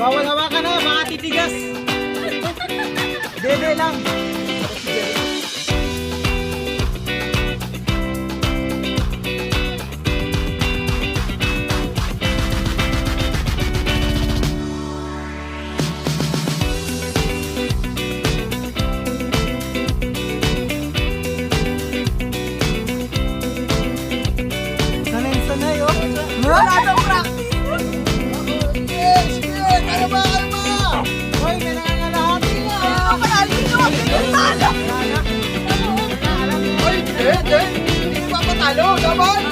Bawal hawakan na, mga titigas. Dede lang. Sanay, oh. Wala na practice. Sige, kalma. Hoy, may nangangalahati na. Kalali nyo, pinatalo. Hoy, hindi. Hindi papatalo. Laban.